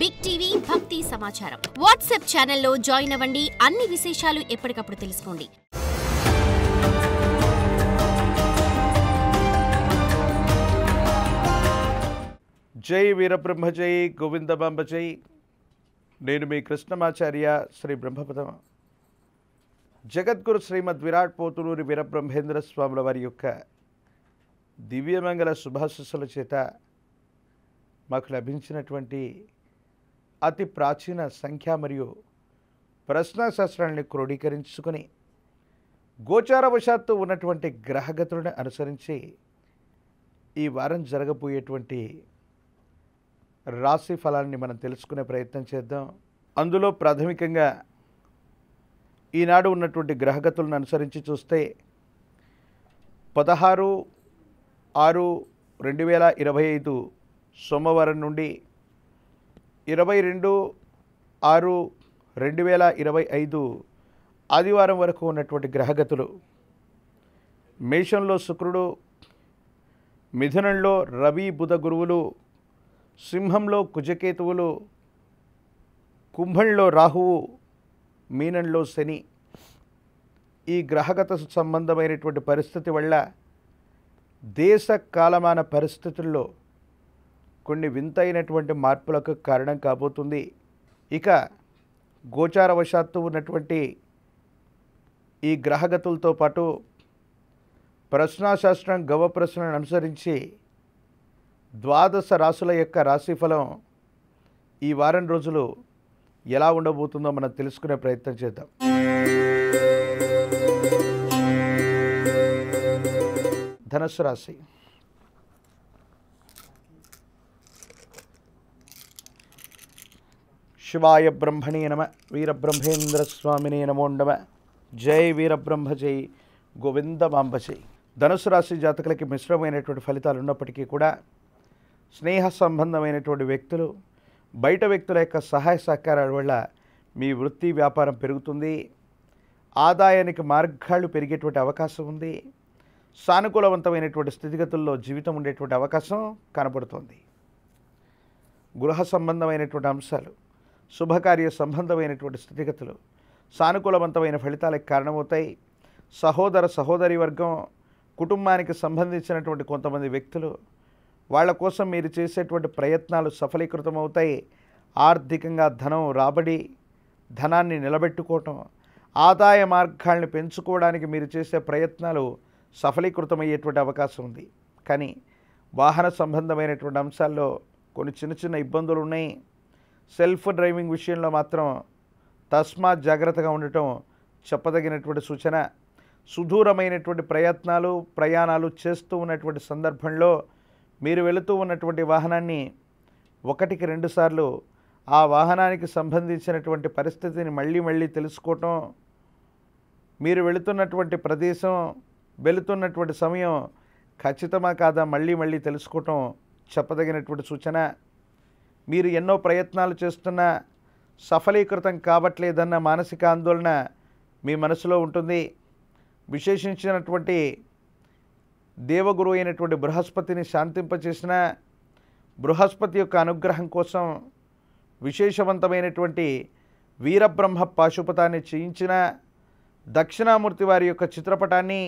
Big TV భక్తి సమాచారం WhatsApp ఛానల్లో జాయిన్ అవ్వండి. అన్ని విశేషాలు ఎప్పటికప్పుడు తెలుసుకోండి. జై వీరబ్రహ్మ జై గోవిందమాంబ జై. నేను మీ కృష్ణమాచార్య శ్రీ బ్రహ్మపదం. జగద్గురు శ్రీమద్ విరాట్ పోతులూరి వీరబ్రహ్మేంద్ర స్వాముల వారి యొక్క దివ్యమంగళ శుభాశీస్సుల చేత మాకు లభించినటువంటి అతి ప్రాచీన సంఖ్య మరియు ప్రశ్నాశాస్త్రాన్ని క్రోడీకరించుకొని గోచారవశాత్తు ఉన్నటువంటి గ్రహగతులను అనుసరించి ఈ వారం జరగబోయేటువంటి రాశి ఫలాన్ని మనం తెలుసుకునే ప్రయత్నం చేద్దాం. అందులో ప్రాథమికంగా ఈనాడు ఉన్నటువంటి గ్రహగతులను అనుసరించి చూస్తే 16/6/2025 సోమవారం నుండి 22/6/2025 ఆదివారం వరకు ఉన్నటువంటి గ్రహగతులు: మేషంలో శుక్రుడు, మిథునంలో రవి బుధ గురువులు, సింహంలో కుజకేతువులు, కుంభంలో రాహువు, మీనంలో శని. ఈ గ్రహగత సంబంధమైనటువంటి పరిస్థితి వల్ల దేశ కాలమాన పరిస్థితుల్లో కొన్ని వింతైనటువంటి మార్పులకు కారణం కాబోతుంది. ఇక గోచారవశాత్తు ఉన్నటువంటి ఈ గ్రహగతులతో పాటు ప్రశ్నాశాస్త్రం గవ ప్రశ్నలను అనుసరించి 12 రాశుల యొక్క రాశిఫలం ఈ వారం రోజులు ఎలా ఉండబోతుందో మనం తెలుసుకునే ప్రయత్నం చేద్దాం. ధనుస్సు రాశి. శివాయ బ్రహ్మణే నమ. వీరబ్రహ్మేంద్ర స్వామినే నమో నమ. జై వీరబ్రహ్మ జై గోవిందమాంబ జై. ధనుస్సు రాశి జాతకులకి మిశ్రమైనటువంటి ఫలితాలు ఉన్నప్పటికీ కూడా స్నేహ సంబంధమైనటువంటి వ్యక్తులు, బయట వ్యక్తుల యొక్క సహాయ సహకారాల వల్ల మీ వృత్తి వ్యాపారం పెరుగుతుంది. ఆదాయానికి మార్గాలు పెరిగేటువంటి అవకాశం ఉంది. సానుకూలవంతమైనటువంటి స్థితిగతుల్లో జీవితం ఉండేటువంటి అవకాశం కనబడుతుంది. గృహ సంబంధమైనటువంటి అంశాలు, శుభకార్య సంబంధమైనటువంటి స్థితిగతులు సానుకూలవంతమైన ఫలితాలకు కారణమవుతాయి. సహోదర సహోదరి వర్గం, కుటుంబానికి సంబంధించినటువంటి కొంతమంది వ్యక్తులు, వాళ్ళ కోసం మీరు చేసేటువంటి ప్రయత్నాలు సఫలీకృతమవుతాయి. ఆర్థికంగా ధనం రాబడి, ధనాన్ని నిలబెట్టుకోవటం, ఆదాయ మార్గాల్ని పెంచుకోవడానికి మీరు చేసే ప్రయత్నాలు సఫలీకృతమయ్యేటువంటి అవకాశం ఉంది. కానీ వాహన సంబంధమైనటువంటి అంశాల్లో కొన్ని చిన్న చిన్న ఇబ్బందులు ఉన్నాయి. సెల్ఫ్ డ్రైవింగ్ విషయంలో మాత్రం తస్మాత్ జాగ్రత్తగా ఉండటం చెప్పదగినటువంటి సూచన. సుదూరమైనటువంటి ప్రయాణాలు చేస్తూ ఉన్నటువంటి సందర్భంలో మీరు వెళుతూ ఉన్నటువంటి వాహనాన్ని 1-2 సార్లు ఆ వాహనానికి సంబంధించినటువంటి పరిస్థితిని మళ్ళీ తెలుసుకోవటం, మీరు వెళుతున్నటువంటి ప్రదేశం, వెళుతున్నటువంటి సమయం ఖచ్చితమా కాదా మళ్ళీ తెలుసుకోవటం చెప్పదగినటువంటి సూచన. మీరు ఎన్నో ప్రయత్నాలు చేస్తున్నా సఫలీకృతం కావట్లేదన్న మానసిక ఆందోళన మీ మనసులో ఉంటుంది. విశేషించినటువంటి దేవగురు అయినటువంటి బృహస్పతిని శాంతింపచేసిన, బృహస్పతి యొక్క అనుగ్రహం కోసం విశేషవంతమైనటువంటి వీరబ్రహ్మ పాశుపతాన్ని చేయించిన, దక్షిణామూర్తి వారి యొక్క చిత్రపటాన్ని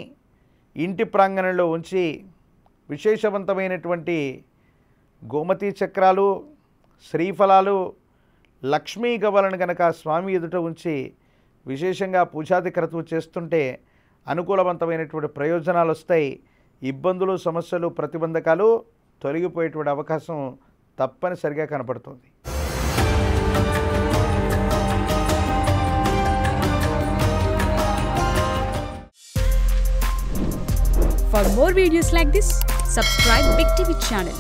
ఇంటి ప్రాంగణంలో ఉంచి విశేషవంతమైనటువంటి గోమతీ చక్రాలు, శ్రీఫలాలు, లక్ష్మీ గవలను కనుక స్వామి ఎదుట ఉంచి విశేషంగా పూజాది క్రతువు చేస్తుంటే అనుకూలవంతమైనటువంటి ప్రయోజనాలు వస్తాయి. ఇబ్బందులు, సమస్యలు, ప్రతిబంధకాలు తొలగిపోయేటువంటి అవకాశం తప్పనిసరిగా కనపడుతుంది. For more videos like this, subscribe Big TV channel.